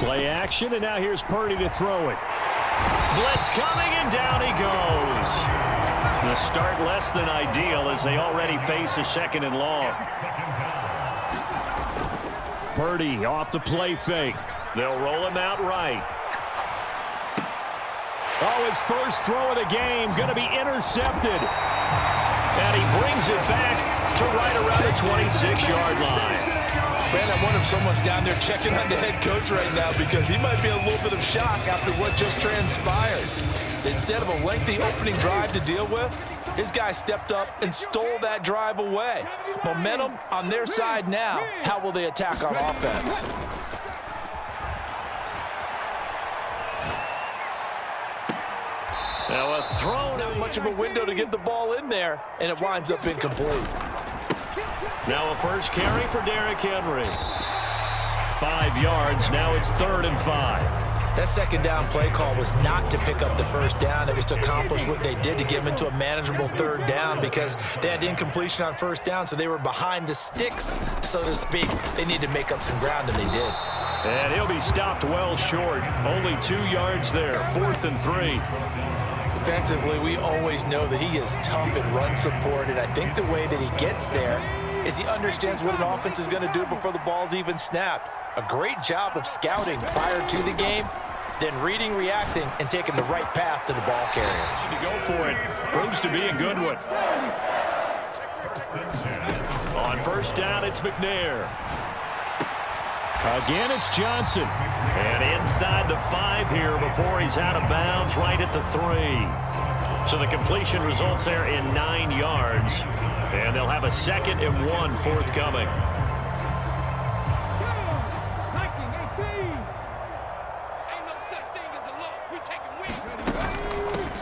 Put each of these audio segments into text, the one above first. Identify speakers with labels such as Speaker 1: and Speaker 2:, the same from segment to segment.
Speaker 1: Play action, and now here's Purdy to throw it. Blitz coming, and down he goes. The start less than ideal as they already face a 2nd and long. Purdy off the play fake. They'll roll him out right. Oh, his first throw of the game going to be intercepted. And he brings it back to right around the 26-yard line.
Speaker 2: Man, I wonder if someone's down there checking on the head coach right now because he might be in a little bit of shock after what just transpired. Instead of a lengthy opening drive to deal with, his guy stepped up and stole that drive away. Momentum on their side now. How will they attack on offense?
Speaker 1: Now a throw.
Speaker 2: Not much of a window to get the ball in there, and it winds up incomplete.
Speaker 1: Now a first carry for Derrick Henry. 5 yards. Now it's 3rd and 5.
Speaker 2: That second down play call was not to pick up the first down. It was to accomplish what they did to get them into a manageable 3rd down because they had incompletion on first down, so they were behind the sticks, so to speak. They needed to make up some ground, and they did.
Speaker 1: And he'll be stopped well short. Only 2 yards there. 4th and 3.
Speaker 2: Defensively, we always know that he is tough in run support, and I think the way that he gets there is he understands what an offense is going to do before the ball's even snapped. A great job of scouting prior to the game, then reading, reacting, and taking the right path to the ball carrier.
Speaker 1: To go for it. Proves to be a good one. On first down, it's McNair. Again, it's Johnson. And inside the 5 here before he's out of bounds right at the 3. So the completion results there in 9 yards. And they'll have a 2nd and 1 forthcoming.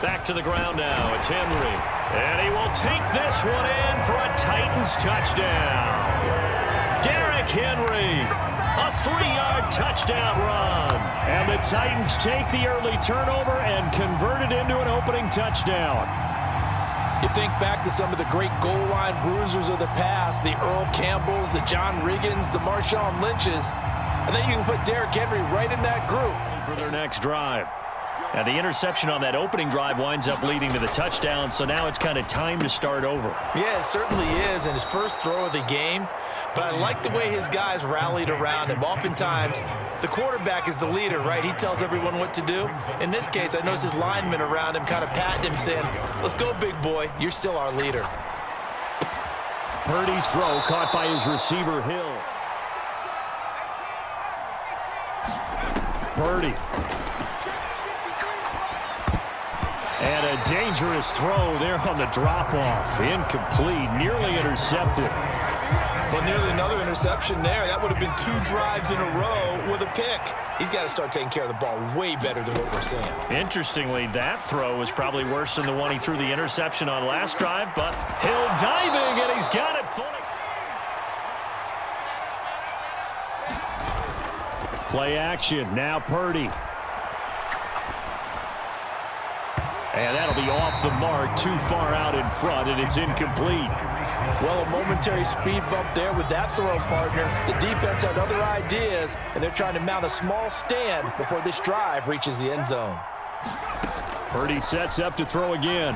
Speaker 1: Back to the ground now. It's Henry. And he will take this one in for a Titans touchdown. Derrick Henry. A 3-yard touchdown run. And the Titans take the early turnover and convert it into an opening touchdown.
Speaker 2: You think back to some of the great goal line bruisers of the past, the Earl Campbells, the John Riggins, the Marshawn Lynches. I think you can put Derrick Henry right in that group.
Speaker 1: For their next drive. And the interception on that opening drive winds up leading to the touchdown, so now it's kind of time to start over.
Speaker 2: Yeah, it certainly is, and his first throw of the game. But I like the way his guys rallied around him. Oftentimes, the quarterback is the leader, right? He tells everyone what to do. In this case, I noticed his linemen around him kind of patting him, saying, let's go, big boy. You're still our leader.
Speaker 1: Purdy's throw caught by his receiver, Hill. Purdy. And a dangerous throw there on the drop-off. Incomplete, nearly intercepted.
Speaker 2: Well, nearly another interception there. That would have been 2 drives in a row with a pick. He's got to start taking care of the ball way better than what we're seeing. Interestingly, that throw was probably worse than the one he threw the interception on last drive, but
Speaker 1: Hill diving, and he's got it fully. Play action, now Purdy. And that'll be off the mark, too far out in front, and it's incomplete.
Speaker 2: Well, a momentary speed bump there with that throw, partner. The defense had other ideas, and they're trying to mount a small stand before this drive reaches the end zone.
Speaker 1: Purdy sets up to throw again.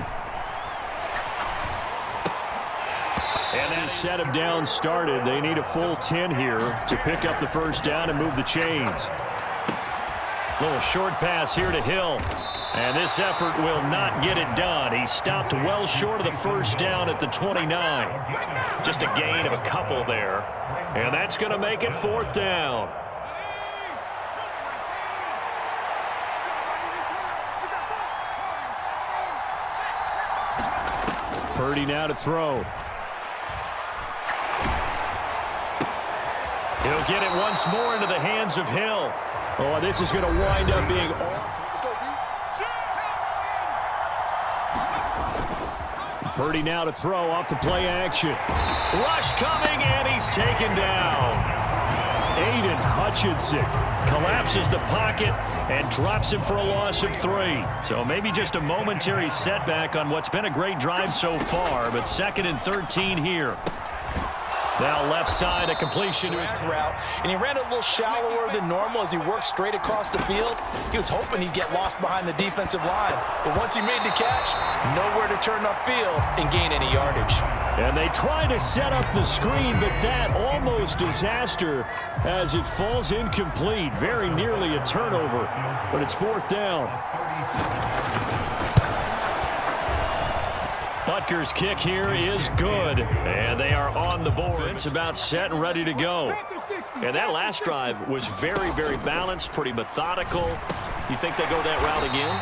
Speaker 1: And that set him down started. They need a full 10 here to pick up the first down and move the chains. Little short pass here to Hill. And this effort will not get it done. He stopped well short of the first down at the 29. Just a gain of a couple there. And that's going to make it 4th down. Purdy now to throw. He'll get it once more into the hands of Hill. Oh, this is going to wind up being off. Purdy now to throw off the play action. Rush coming, and he's taken down. Aiden Hutchinson collapses the pocket and drops him for a loss of 3. So maybe just a momentary setback on what's been a great drive so far, but 2nd and 13 here. Now left side, a completion to his
Speaker 2: route, and he ran a little shallower than normal as he worked straight across the field. He was hoping he'd get lost behind the defensive line, but once he made the catch, nowhere to turn upfield and gain any yardage.
Speaker 1: And they try to set up the screen, but that almost disaster as it falls incomplete. Very nearly a turnover, but it's 4th down. Butker's kick here is good, and they are on the board. It's about set and ready to go. And that last drive was very, very balanced, pretty methodical. You think they go that route again?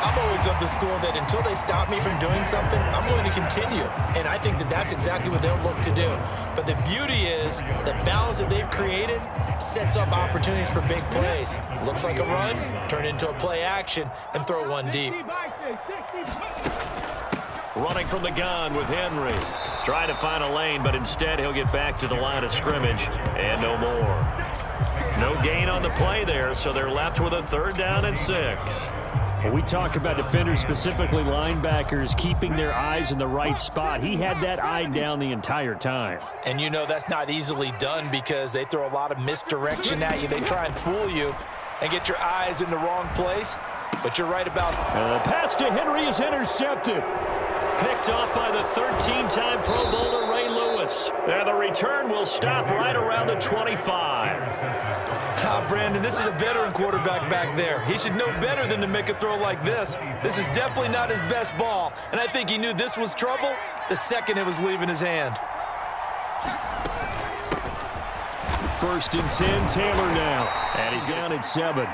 Speaker 2: I'm always of the school that until they stop me from doing something, I'm going to continue. And I think that that's exactly what they'll look to do. But the beauty is the balance that they've created sets up opportunities for big plays. Looks like a run, turn into a play action, and throw one deep.
Speaker 1: Running from the gun with Henry. Trying to find a lane, but instead he'll get back to the line of scrimmage. And no more. No gain on the play there, so they're left with a 3rd down and 6. When we talk about defenders, specifically linebackers, keeping their eyes in the right spot, he had that eye down the entire time.
Speaker 2: And you know that's not easily done because they throw a lot of misdirection at you. They try and fool you and get your eyes in the wrong place. But you're right about
Speaker 1: the pass to Henry is intercepted. Picked off by the 13-time Pro Bowler Ray Lewis. And the return will stop right around the 25.
Speaker 2: Brandon, this is a veteran quarterback back there. He should know better than to make a throw like this. This is definitely not his best ball, and I think he knew this was trouble the second it was leaving his hand.
Speaker 1: 1st and 10, Taylor now. And he's down at 7.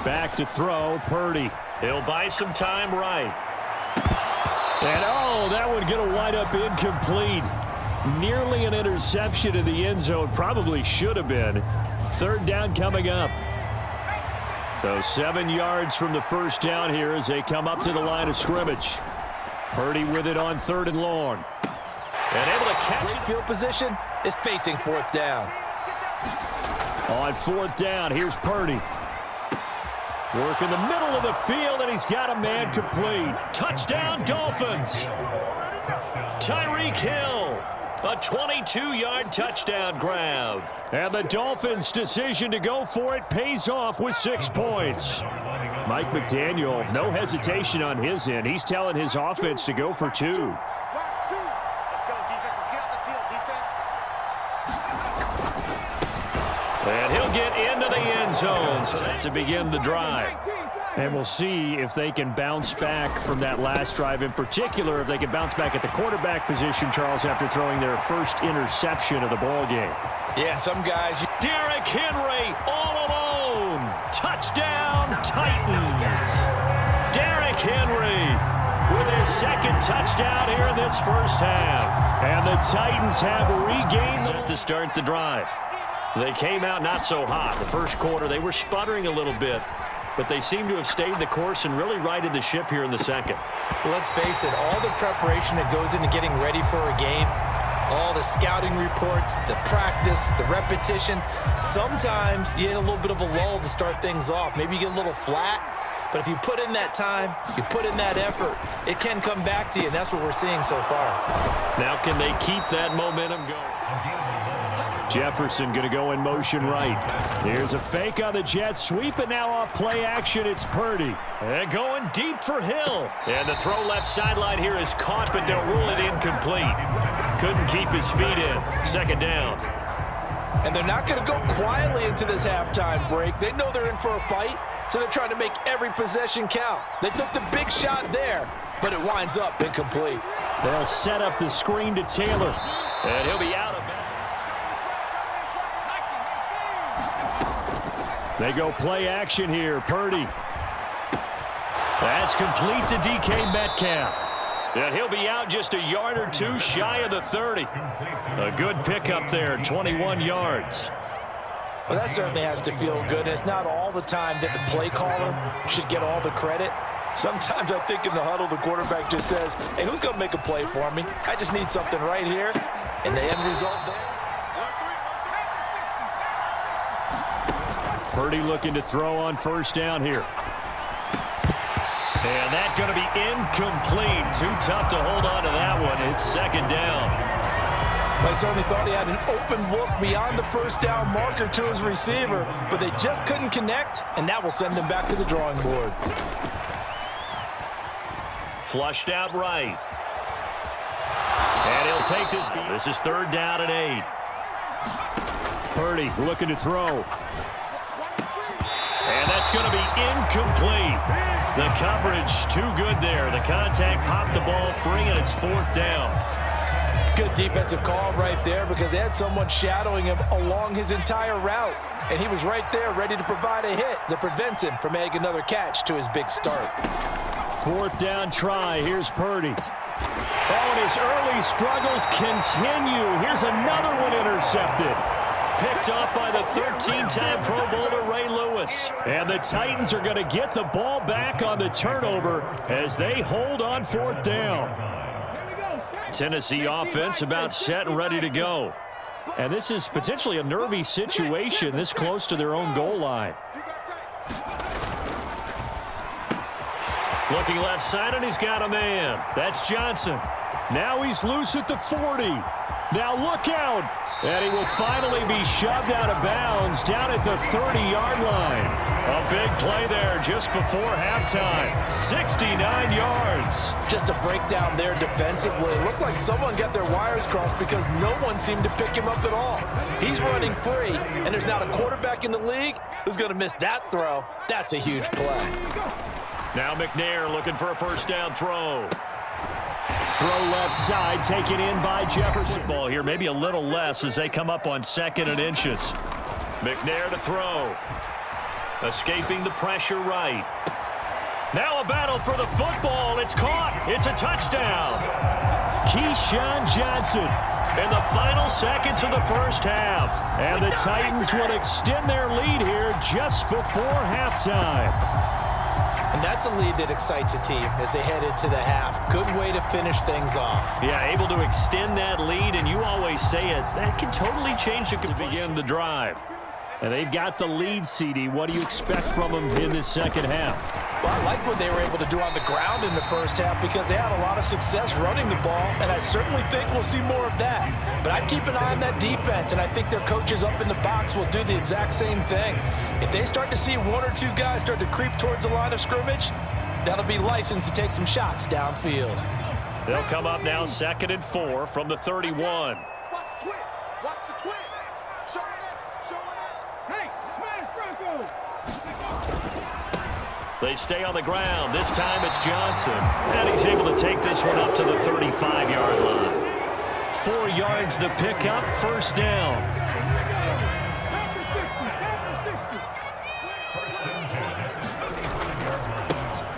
Speaker 1: Back to throw, Purdy. He'll buy some time right. And, oh, that would get a wide-up incomplete. Nearly an interception in the end zone. Probably should have been. 3rd down coming up. So 7 yards from the 1st down here as they come up to the line of scrimmage. Purdy with it on 3rd and long. And able to catch it.
Speaker 2: Field position is facing 4th down.
Speaker 1: On 4th down, here's Purdy. Work in the middle of the field, and he's got a man complete. Touchdown, Dolphins. Tyreek Hill, a 22-yard touchdown grab. And the Dolphins' decision to go for it pays off with 6 points. Mike McDaniel, no hesitation on his end. He's telling his offense to go for 2.
Speaker 3: Let's go, defense. Let's get off the field, defense.
Speaker 1: And he'll get into the end zone set to begin the drive. And we'll see if they can bounce back from that last drive, in particular, if they can bounce back at the quarterback position, Charles, after throwing their first interception of the ball game.
Speaker 2: Yeah, some guys.
Speaker 1: Derrick Henry all alone. Touchdown, Titans. Derrick Henry with his 2nd touchdown here in this 1st half. And the Titans have regained set to start the drive. They came out not so hot. The 1st quarter, they were sputtering a little bit, but they seem to have stayed the course and really righted the ship here in the 2nd.
Speaker 2: Well, let's face it, all the preparation that goes into getting ready for a game, all the scouting reports, the practice, the repetition, sometimes you get a little bit of a lull to start things off. Maybe you get a little flat, but if you put in that time, you put in that effort, it can come back to you, and that's what we're seeing so far.
Speaker 1: Now can they keep that momentum going? Jefferson going to go in motion right. Here's a fake on the jet sweep, and now off play action, it's Purdy. And going deep for Hill. And the throw left sideline here is caught, but they'll rule it incomplete. Couldn't keep his feet in. 2nd down.
Speaker 2: And they're not going to go quietly into this halftime break. They know they're in for a fight, so they're trying to make every possession count. They took the big shot there, but it winds up incomplete.
Speaker 1: They'll set up the screen to Taylor. And he'll be out of bounds. They go play action here. Purdy. That's complete to DK Metcalf. And he'll be out just a yard or 2 shy of the 30. A good pickup there, 21 yards.
Speaker 2: Well, that certainly has to feel good. And it's not all the time that the play caller should get all the credit. Sometimes I think in the huddle, the quarterback just says, hey, who's going to make a play for me? I just need something right here. And the end result there.
Speaker 1: Purdy looking to throw on 1st down here. And that's going to be incomplete. too tough to hold on to that one. It's second down.
Speaker 2: They certainly thought he had an open look beyond the first down marker to his receiver, but they just couldn't connect, and that will send them back to the drawing board.
Speaker 1: Flushed out right. And he'll take this. This is third down and 8. Purdy looking to throw. And that's going to be incomplete. The coverage too good there. The contact popped the ball free, and it's fourth down.
Speaker 2: Good defensive call right there because they had someone shadowing him along his entire route. And he was right there ready to provide a hit that prevents him from making another catch to his big start.
Speaker 1: Fourth down try. Here's Purdy. Oh, and his early struggles continue. Here's another one intercepted. Picked off by the 13-time Pro Bowler Ray Lewis. And the Titans are going to get the ball back on the turnover as they hold on fourth down. Tennessee offense about set and ready to go. And this is potentially a nervy situation this close to their own goal line. Looking left side, and he's got a man. That's Johnson. Now he's loose at the 40. Now look out. And he will finally be shoved out of bounds down at the 30-yard line. A big play there just before halftime. 69 yards.
Speaker 2: Just a breakdown there defensively. It looked like someone got their wires crossed because no one seemed to pick him up at all. He's running free, and there's not a quarterback in the league who's going to miss that throw. That's a huge play.
Speaker 1: Now McNair looking for a first down throw. Throw left side, taken in by Jefferson. Ball here, maybe a little less as they come up on 2nd and inches. McNair to throw. Escaping the pressure right. Now a battle for the football. It's caught. It's a touchdown. Keyshawn Johnson in the final seconds of the first half. And the Titans will extend their lead here just before halftime.
Speaker 2: And that's a lead that excites a team as they head into the half. Good way to finish things off.
Speaker 1: Yeah, able to extend that lead, and you always say it, that can totally change it to begin the drive. And they've got the lead, CD. What do you expect from them in this second half?
Speaker 2: Well, I like what they were able to do on the ground in the first half because they had a lot of success running the ball, and I certainly think we'll see more of that. But I'd keep an eye on that defense, and I think their coaches up in the box will do the exact same thing. If they start to see one or two guys start to creep towards the line of scrimmage, that'll be licensed to take some shots downfield.
Speaker 1: They'll come up now 2nd and 4 from the 31.
Speaker 3: Watch the twist. Watch the twist. Show it up. Show it up. Hey, man, Franco.
Speaker 1: They stay on the ground. This time it's Johnson. And he's able to take this one up to the 35-yard line. 4 yards the pickup, first down.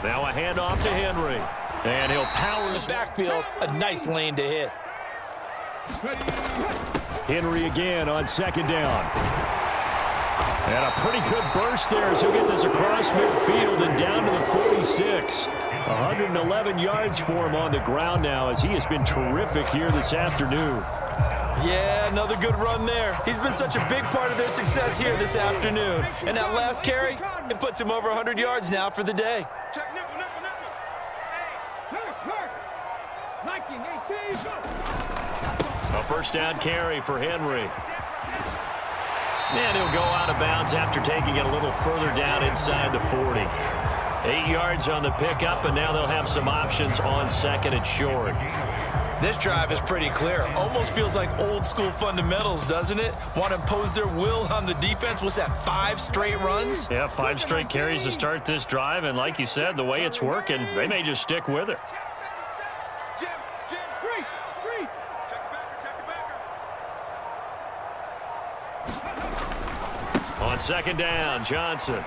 Speaker 1: Now a handoff to Henry. And he'll power his
Speaker 2: Backfield, a nice lane to hit.
Speaker 1: Henry again on 2nd down. And a pretty good burst there as he'll get this across midfield and down to the 46. 111 yards for him on the ground now as he has been terrific here this afternoon.
Speaker 2: Yeah, another good run there. He's been such a big part of their success here this afternoon. And that last carry, it puts him over 100 yards now for the day.
Speaker 3: Check nickel.
Speaker 1: A first down carry for Henry. And he'll go out of bounds after taking it a little further down inside the 40. 8 yards on the pickup, and now they'll have some options on 2nd and short.
Speaker 2: This drive is pretty clear. Almost feels like old school fundamentals, doesn't it? Want to impose their will on the defense. What's that, 5 straight runs?
Speaker 1: Yeah, 5 straight carries to start this drive, and like you said, the way it's working, they may just stick with it.
Speaker 3: Jim, free. Check the backer.
Speaker 1: On 2nd down, Johnson.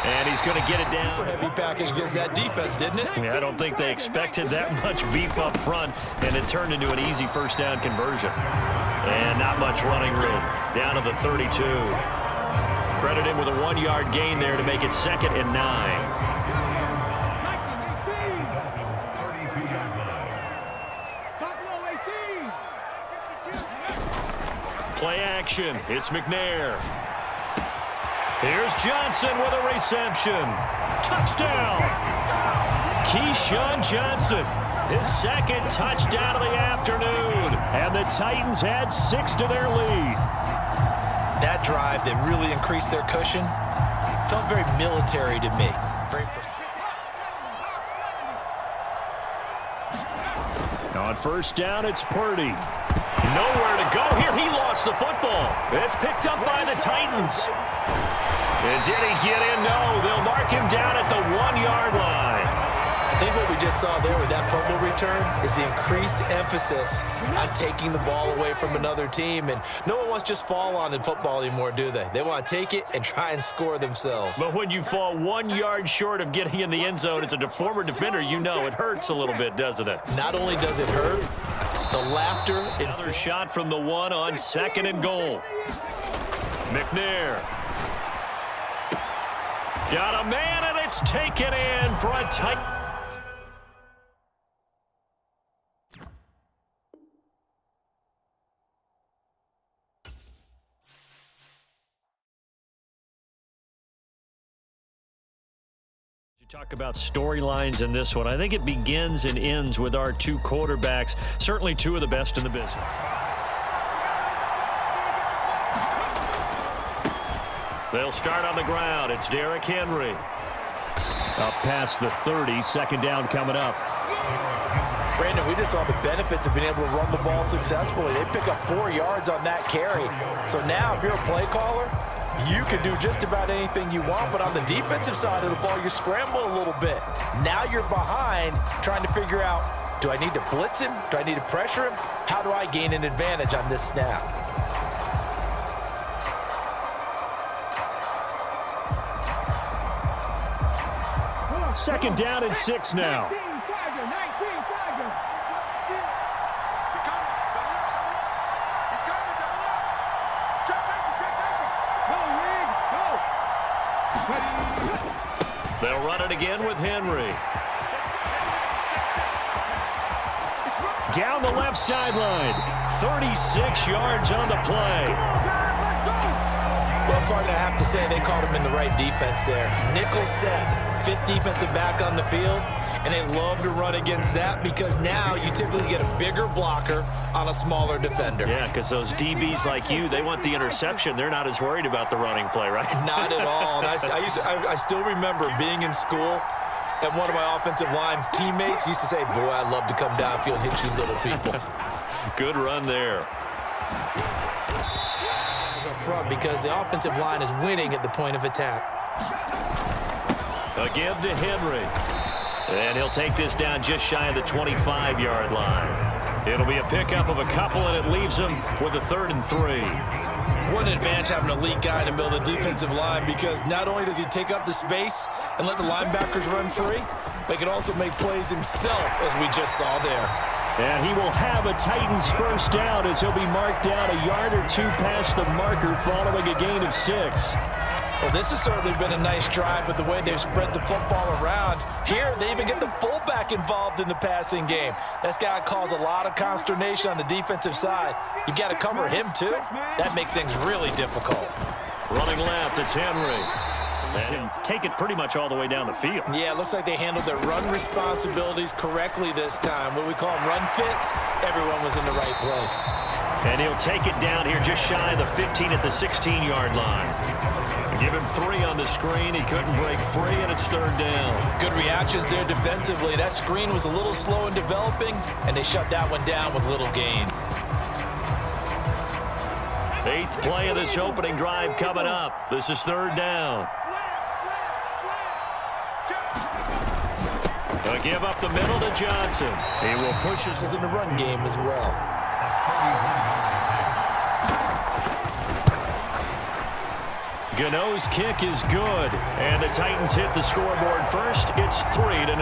Speaker 1: And he's going to get it down.
Speaker 2: Super heavy package against that defense, didn't it?
Speaker 1: Yeah, I don't think they expected that much beef up front, and it turned into an easy first down conversion. And not much running room. Down to the 32. Credit him with a 1-yard gain there to make it 2nd and 9. Play action. It's McNair. Here's Johnson with a reception. Touchdown. Keyshawn Johnson His second touchdown of the afternoon. And the Titans add 6 to their lead.
Speaker 2: That drive that really increased their cushion felt very military to me. Very
Speaker 1: On first down, it's Purdy. Nowhere to go here. He lost the football. It's picked up by the Titans. And did he get in? No. They'll mark him down at the 1-yard line.
Speaker 2: I think what we just saw there with that fumble return is the increased emphasis on taking the ball away from another team. And no one wants to just fall on in football anymore, do they? They want to take it and try and score themselves.
Speaker 1: But when you fall 1 yard short of getting in the end zone as a former defender, you know it hurts a little bit, doesn't it?
Speaker 2: Not only does it hurt, the laughter.
Speaker 1: Another shot from the 1 on 2nd and goal. McNair. Got a man, and it's taken in for a tight. Talk about storylines in this one. I think it begins and ends with our 2 quarterbacks, certainly 2 of the best in the business. They'll start on the ground. It's Derrick Henry. Up past the 30, 2nd down coming up.
Speaker 2: Brandon, we just saw the benefits of being able to run the ball successfully. They pick up 4 yards on that carry. So now if you're a play caller, you can do just about anything you want, but on the defensive side of the ball, you scramble a little bit. Now you're behind trying to figure out, do I need to blitz him? Do I need to pressure him? How do I gain an advantage on this snap?
Speaker 1: Second down and 6 now. They'll run it again with Henry. Down the left sideline. 36 yards on the play.
Speaker 2: Well, partner, I have to say they called him in the right defense there. Nickel set, 5th defensive back on the field, and they love to run against that because now you typically get a bigger blocker on a smaller defender.
Speaker 1: Yeah, because those DBs like you, they want the interception. They're not as worried about the running play, right?
Speaker 2: Not at all. And I still remember being in school, and one of my offensive line teammates used to say, boy, I'd love to come downfield and hit you little people.
Speaker 1: Good run there.
Speaker 2: Up front because the offensive line is winning at the point of attack.
Speaker 1: Again to Henry. And he'll take this down just shy of the 25-yard line. It'll be a pickup of a couple, and it leaves him with a 3rd and 3.
Speaker 2: What an advantage having an elite guy in the middle of the defensive line because not only does he take up the space and let the linebackers run free, but he can also make plays himself, as we just saw there.
Speaker 1: And he will have a Titans first down as he'll be marked down a yard or 2 past the marker following a gain of 6.
Speaker 2: Well, this has certainly been a nice drive with the way they've spread the football around. Here, they even get the fullback involved in the passing game. That's got to cause a lot of consternation on the defensive side. You've got to cover him, too. That makes things really difficult.
Speaker 1: Running left, it's Henry. And take it pretty much all the way down the field.
Speaker 2: Yeah, it looks like they handled their run responsibilities correctly this time. What we call them run fits, everyone was in the right place.
Speaker 1: And he'll take it down here just shy of the 15 at the 16-yard line. Give him 3 on the screen. He couldn't break free, and it's 3rd down.
Speaker 2: Good reactions there defensively. That screen was a little slow in developing, and they shut that one down with little gain.
Speaker 1: 8th play of this opening drive coming up. This is 3rd down. A give up the middle to Johnson. He will push his
Speaker 2: in the run game as well.
Speaker 1: Gano's kick is good, and the Titans hit the scoreboard first. It's 3-0.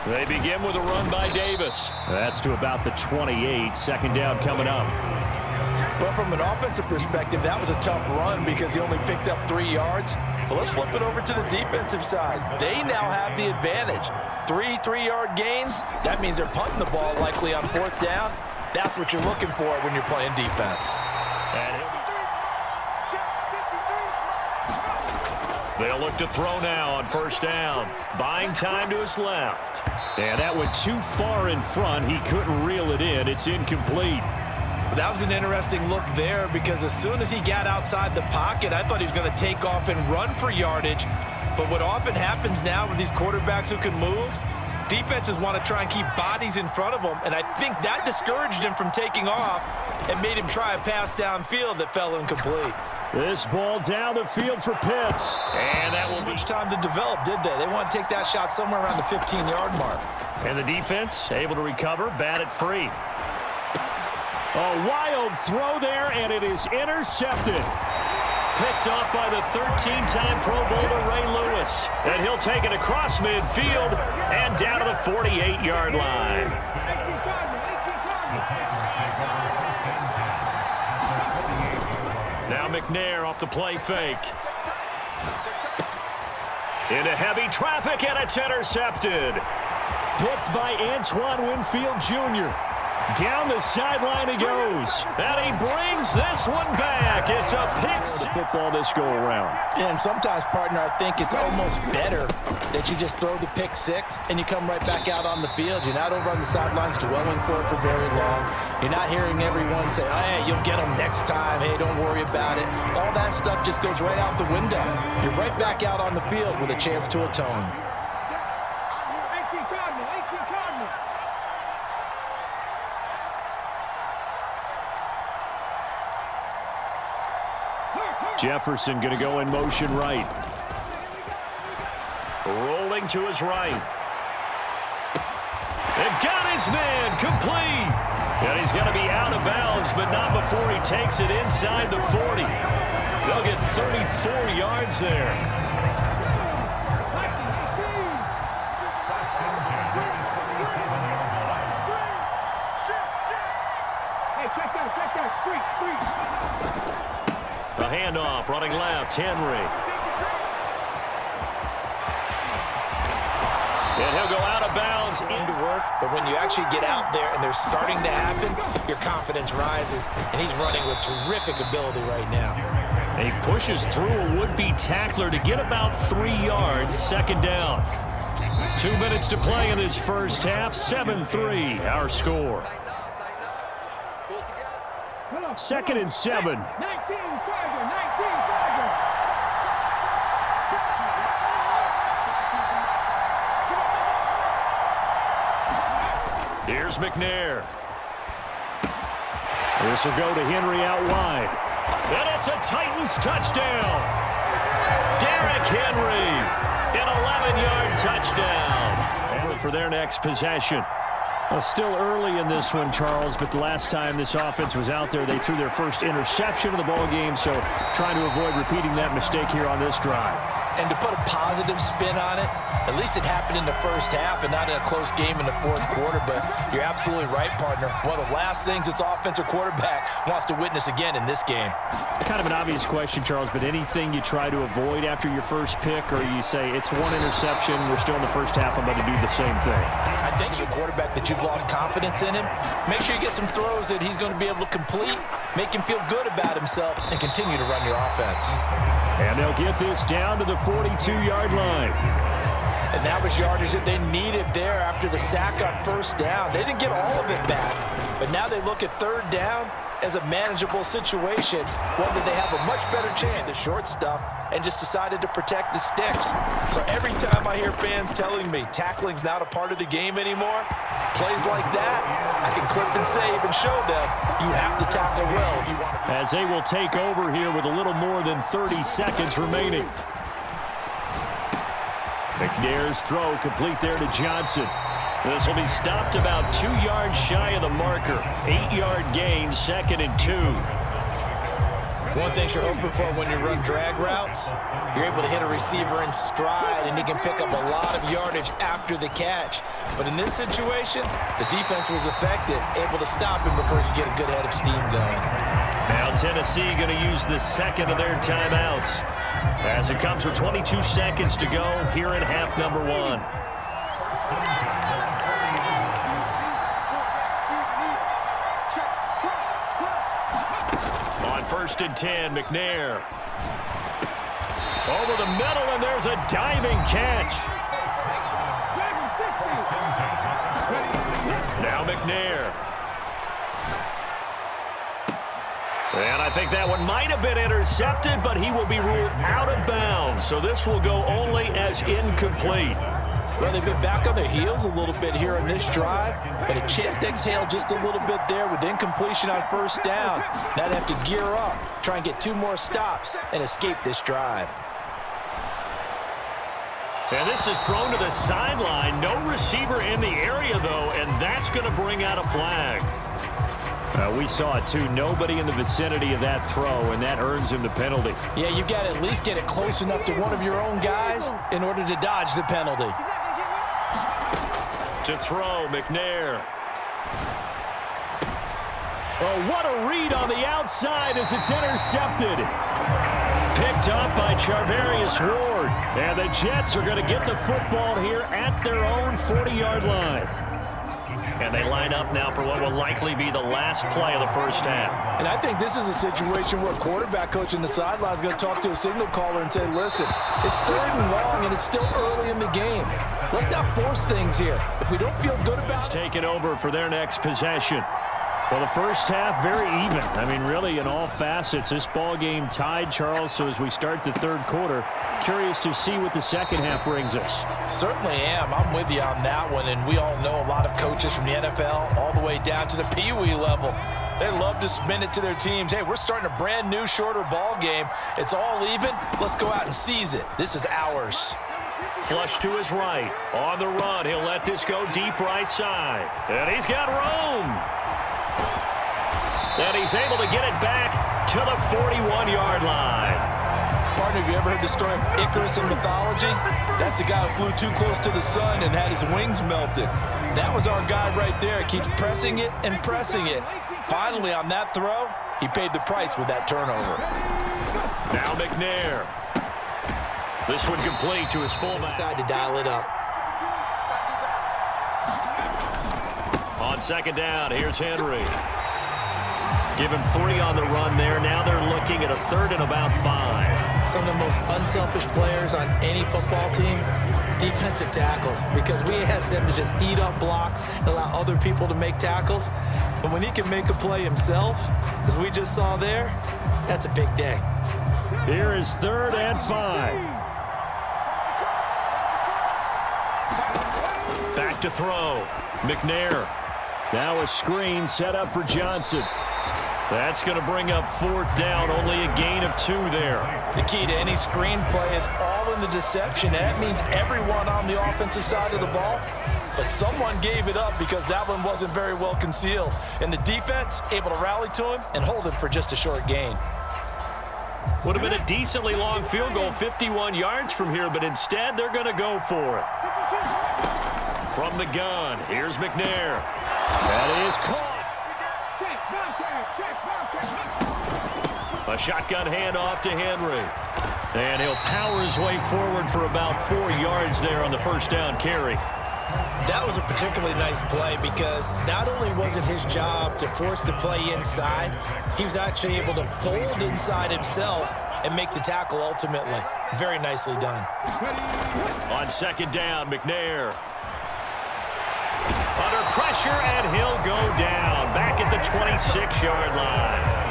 Speaker 1: They begin with a run by Davis. That's to about the 28. 2nd down coming up.
Speaker 2: But from an offensive perspective, that was a tough run because he only picked up 3 yards. But let's flip it over to the defensive side. They now have the advantage. 3 3-yard gains. That means they're punting the ball likely on 4th down. That's what you're looking for when you're playing defense.
Speaker 1: They'll look to throw now on first down. Buying time to his left. And that went too far in front. He couldn't reel it in. It's incomplete.
Speaker 2: That was an interesting look there because as soon as he got outside the pocket, I thought he was going to take off and run for yardage. But what often happens now with these quarterbacks who can move, defenses want to try and keep bodies in front of them, and I think that discouraged him from taking off and made him try a pass downfield that fell incomplete.
Speaker 1: This ball down the field for Pitts. And that will be
Speaker 2: much time to develop, did they? They want to take that shot somewhere around the 15-yard mark.
Speaker 1: And the defense able to recover, bat it free. A wild throw there, and it is intercepted. Picked off by the 13-time Pro Bowler Ray Lewis. And he'll take it across midfield and down to the 48-yard line. Now McNair off the play fake. Into heavy traffic, and it's intercepted. Picked by Antoine Winfield Jr. Down the sideline he goes. And he brings this one back. It's a pick six. Football this go around.
Speaker 2: Yeah, and sometimes, partner, I think it's almost better that you just throw the pick six and you come right back out on the field. You're not over on the sidelines dwelling for it for very long. You're not hearing everyone say, oh, hey, you'll get them next time. Hey, don't worry about it. All that stuff just goes right out the window. You're right back out on the field with a chance to atone.
Speaker 1: Jefferson going to go in motion right. Rolling to his right. And got his man complete. And he's going to be out of bounds, but not before he takes it inside the 40. They'll get 34 yards there. A handoff, running left, Henry. And he'll go out of bounds into work.
Speaker 2: But when you actually get out there and they're starting to happen, your confidence rises. And he's running with terrific ability right now.
Speaker 1: And he pushes through a would-be tackler to get about 3 yards, second down. 2 minutes to play in this first half, 7-3, our score. Second and 7. Here's McNair. This will go to Henry out wide. And it's a Titans touchdown. Derrick Henry, an 11-yard touchdown. And for their next possession. Well, still early in this one, Charles, but the last time this offense was out there, they threw their first interception of the ball game, so trying to avoid repeating that mistake here on this drive.
Speaker 2: And to put a positive spin on it, at least it happened in the first half and not in a close game in the fourth quarter. But you're absolutely right, partner. One of the last things this offensive quarterback wants to witness again in this game.
Speaker 1: Kind of an obvious question, Charles, but anything you try to avoid after your first pick, or you say it's one interception, we're still in the first half, I'm going to do the same thing?
Speaker 2: I think your quarterback that you've lost confidence in him, make sure you get some throws that he's going to be able to complete, make him feel good about himself, and continue to run your offense.
Speaker 1: And they'll get this down to the 42-yard line.
Speaker 2: And that was yardage that they needed there after the sack on first down. They didn't get all of it back, but now they look at third down as a manageable situation, one that they have a much better chance. The short stuff, and just decided to protect the sticks. So every time I hear fans telling me tackling's not a part of the game anymore, plays like that, I can clip and save and show them you have to tackle well if you want to.
Speaker 1: As they will take over here with a little more than 30 seconds remaining. McNair's throw complete there to Johnson. This will be stopped about 2 yards shy of the marker. 8-yard gain, second and 2.
Speaker 2: One thing you're hoping for when you run drag routes, you're able to hit a receiver in stride, and he can pick up a lot of yardage after the catch. But in this situation, the defense was effective, able to stop him before he could get a good head of steam going.
Speaker 1: Now Tennessee going to use the second of their timeouts as it comes with 22 seconds to go here in half number 1. On 1st and 10, McNair. Over the the middle, and there's a diving catch. Now McNair. And I think that one might have been intercepted, but he will be ruled out of bounds. So this will go only as incomplete.
Speaker 2: Well, they've been back on their heels a little bit here on this drive, but a chance to exhale just a little bit there with incompletion on first down. Now they have to gear up, try and get 2 more stops, and escape this drive.
Speaker 1: And this is thrown to the sideline. No receiver in the area, though, and that's going to bring out a flag. We saw it, too. Nobody in the vicinity of that throw, and that earns him the penalty.
Speaker 2: Yeah, you've got to at least get it close enough to one of your own guys in order to dodge the penalty.
Speaker 1: To throw, McNair. Oh, what a read on the outside as it's intercepted. Picked up by Charvarius Ward. And the Jets are going to get the football here at their own 40-yard line. And they line up now for what will likely be the last play of the first half.
Speaker 2: And I think this is a situation where a quarterback coach in the sideline is going to talk to a signal caller and say, listen, it's 3rd and long and it's still early in the game. Let's not force things here. If we don't feel good about it.
Speaker 1: Taking over for their next possession. Well, the first half, very even. I mean, really, in all facets, this ball game tied, Charles. So as we start the 3rd quarter, curious to see what the second half brings us.
Speaker 2: Certainly am. I'm with you on that one. And we all know a lot of coaches from the NFL all the way down to the Pee-wee level. They love to spin it to their teams. Hey, we're starting a brand new, shorter ball game. It's all even. Let's go out and seize it. This is ours.
Speaker 1: Flush to his right. On the run, he'll let this go deep right side. And he's got room. And he's able to get it back to the 41-yard line.
Speaker 2: Partner, have you ever heard the story of Icarus in mythology? That's the guy who flew too close to the sun and had his wings melted. That was our guy right there. Keeps pressing it and pressing it. Finally, on that throw, he paid the price with that turnover.
Speaker 1: Now McNair. This one complete to his fullback.
Speaker 2: Decide to dial it up.
Speaker 1: On second down, here's Henry. Give him 3 on the run there. Now they're looking at a 3rd and about 5.
Speaker 4: Some of the most unselfish players on any football team, defensive tackles, because we ask them to just eat up blocks and allow other people to make tackles. But when he can make a play himself, as we just saw there, that's a big day.
Speaker 1: Here is 3rd and 5. Back to throw. McNair. Now a screen set up for Johnson. That's going to bring up 4th down. Only a gain of 2 there.
Speaker 2: The key to any screenplay is all in the deception. That means everyone on the offensive side of the ball. But someone gave it up because that one wasn't very well concealed. And the defense able to rally to him and hold him for just a short gain.
Speaker 1: Would have been a decently long field goal, 51 yards from here, but instead they're going to go for it. From the gun, here's McNair. That is caught. A shotgun handoff to Henry. And he'll power his way forward for about 4 yards there on the first down carry.
Speaker 4: That was a particularly nice play because not only was it his job to force the play inside, he was actually able to fold inside himself and make the tackle ultimately. Very nicely done.
Speaker 1: On second down, McNair. Under pressure, and he'll go down. Back at the 26-yard line.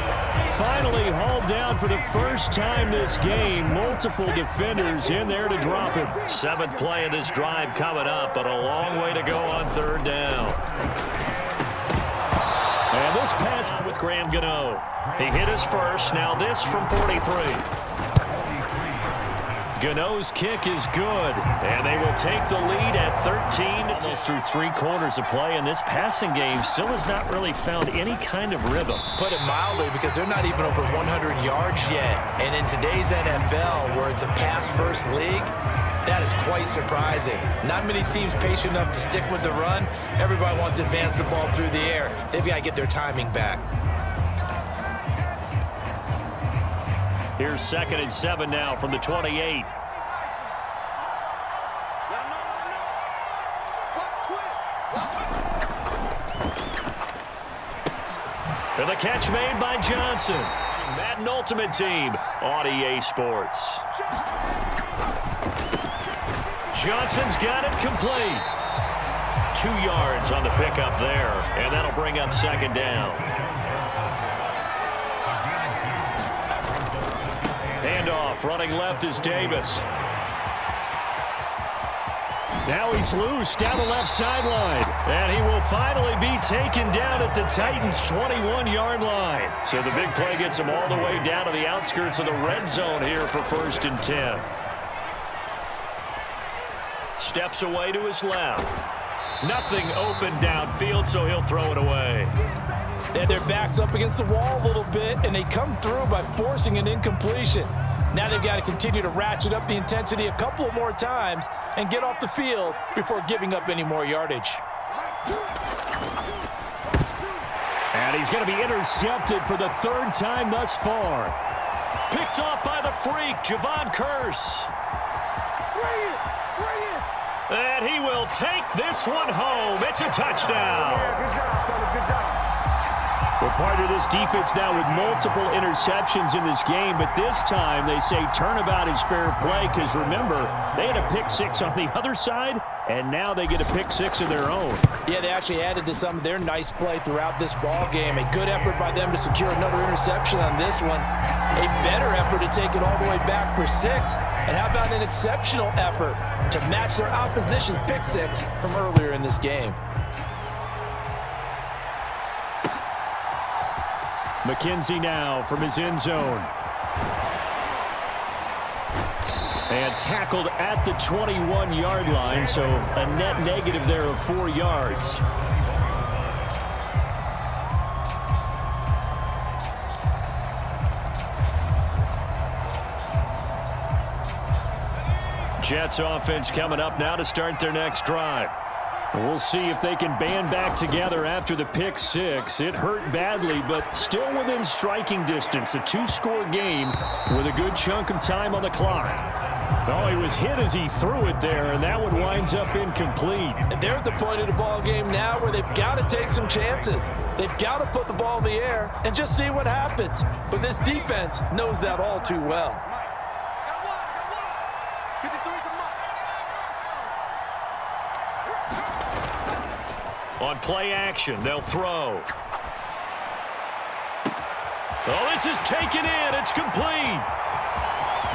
Speaker 1: Finally hauled down for the first time this game. Multiple defenders in there to drop him. 7th play of this drive coming up, but a long way to go on 3rd down. And this pass with Graham Gano. He hit his first. Now this from 43. Gano's kick is good, and they will take the lead at 13. Almost through 3 quarters of play, and this passing game still has not really found any kind of rhythm.
Speaker 4: Put it mildly, because they're not even over 100 yards yet. And in today's NFL, where it's a pass-first league, that is quite surprising. Not many teams patient enough to stick with the run. Everybody wants to advance the ball through the air. They've got to get their timing back.
Speaker 1: Here's 2nd and 7 now from the 28. And the catch made by Johnson. Madden Ultimate Team on EA Sports. Johnson's got it complete. 2 yards on the pickup there, and that'll bring up second down. Handoff, running left is Davis. Now he's loose down the left sideline, and he will finally be taken down at the Titans' 21-yard line. So the big play gets him all the way down to the outskirts of the red zone here for 1st and 10. Steps away to his left. Nothing open downfield, so he'll throw it away.
Speaker 2: And their backs up against the wall a little bit, and they come through by forcing an incompletion. Now they've got to continue to ratchet up the intensity a couple of more times and get off the field before giving up any more yardage.
Speaker 1: And he's going to be intercepted for the 3rd time thus far. Picked off by the freak, Javon Curse. And he will take this one home. It's a touchdown.
Speaker 3: Good job, fellas. Good job.
Speaker 1: Well, part of this defense now with multiple interceptions in this game, but this time they say turnabout is fair play because, remember, they had a pick 6 on the other side, and now they get a pick 6 of their own.
Speaker 2: Yeah, they actually added to some of their nice play throughout this ball game. A good effort by them to secure another interception on this one. A better effort to take it all the way back for 6. And how about an exceptional effort to match their opposition's pick 6 from earlier in this game.
Speaker 1: McKenzie now from his end zone. And tackled at the 21-yard line, so a net negative there of 4 yards. Jets offense coming up now to start their next drive. We'll see if they can band back together after the pick 6. It hurt badly, but still within striking distance. A 2-score game with a good chunk of time on the clock. Oh, he was hit as he threw it there, and that one winds up incomplete.
Speaker 2: And they're at the point of the ball game now where they've got to take some chances. They've got to put the ball in the air and just see what happens. But this defense knows that all too well.
Speaker 1: On play action, they'll throw. Oh, this is taken in. It's complete.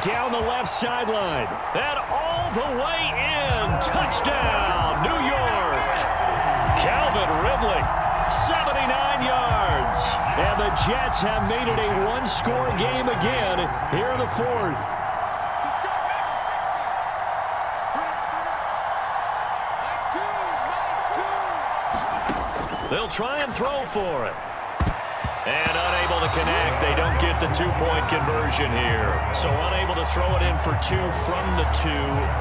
Speaker 1: Down the left sideline. And all the way in. Touchdown, New York. Calvin Ridley, 79 yards. And the Jets have made it a 1-score game again here in the 4th. They'll try and throw for it. And unable to connect. They don't get the 2-point conversion here. So unable to throw it in for 2 from the 2.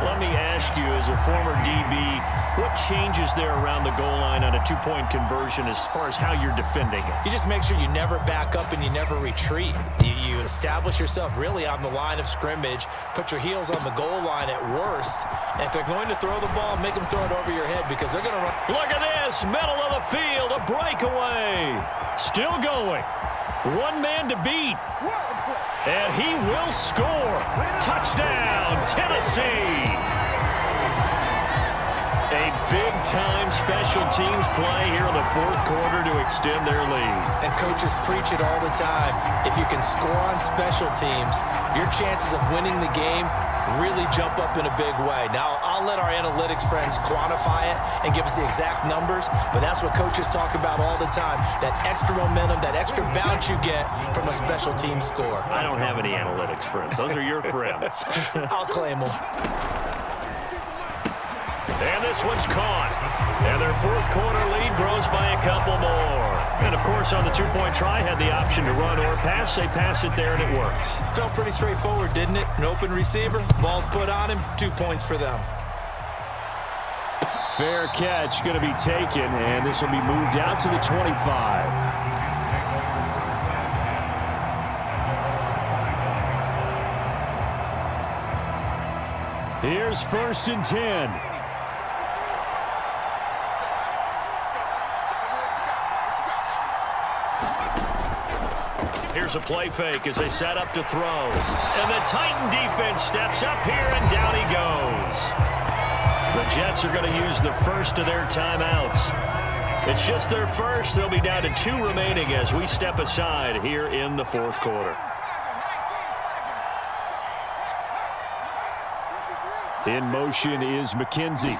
Speaker 1: Let me ask you, as a former DB, what changes there around the goal line on a 2-point conversion as far as how you're defending it?
Speaker 4: You just make sure you never back up and you never retreat. You establish yourself really on the line of scrimmage, put your heels on the goal line at worst, and if they're going to throw the ball, make them throw it over your head because they're going to run.
Speaker 1: Look at this, middle of the field, a breakaway. Still going. 1 man to beat. And he will score. Touchdown, Tennessee. A big-time special teams play here in the 4th quarter to extend their lead.
Speaker 4: And coaches preach it all the time. If you can score on special teams, your chances of winning the game really jump up in a big way. Now, I'll let our analytics friends quantify it and give us the exact numbers, but that's what coaches talk about all the time, that extra momentum, that extra bounce you get from a special team score.
Speaker 1: I don't have any analytics friends. Those are your friends.
Speaker 4: I'll claim them.
Speaker 1: And this one's caught. And their 4th quarter lead grows by a couple more. And, of course, on the 2-point try, had the option to run or pass. They pass it there, and it works.
Speaker 4: Felt pretty straightforward, didn't it? An open receiver, ball's put on him, 2 points for them.
Speaker 1: Fair catch going to be taken, and this will be moved out to the 25. Here's 1st and 10. Here's a play fake as they set up to throw. And the Titan defense steps up here, and down he goes. Jets are going to use the first of their timeouts. It's just their first. They'll be down to 2 remaining as we step aside here in the fourth quarter. In motion is McKenzie.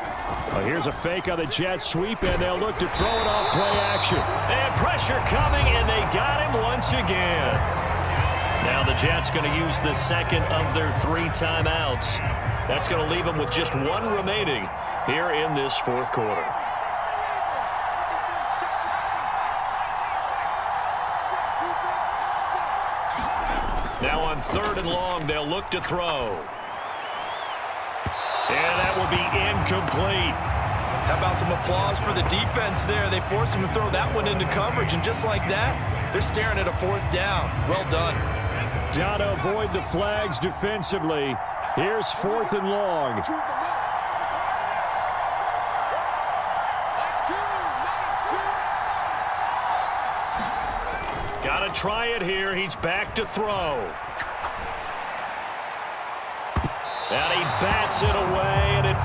Speaker 1: Here's a fake on the Jets sweep, and they'll look to throw it off play action. And pressure coming, and they got him once again. Now the Jets going to use the second of their 3 timeouts. That's going to leave them with just 1 remaining here in this fourth quarter. Now on 3rd and long, they'll look to throw. And that will be incomplete.
Speaker 2: How about some applause for the defense there? They forced him to throw that one into coverage, and just like that, they're staring at a 4th down. Well done.
Speaker 1: Got to avoid the flags defensively. Here's 4th and long. Got to try it here. He's back to throw. And he bats it away, and it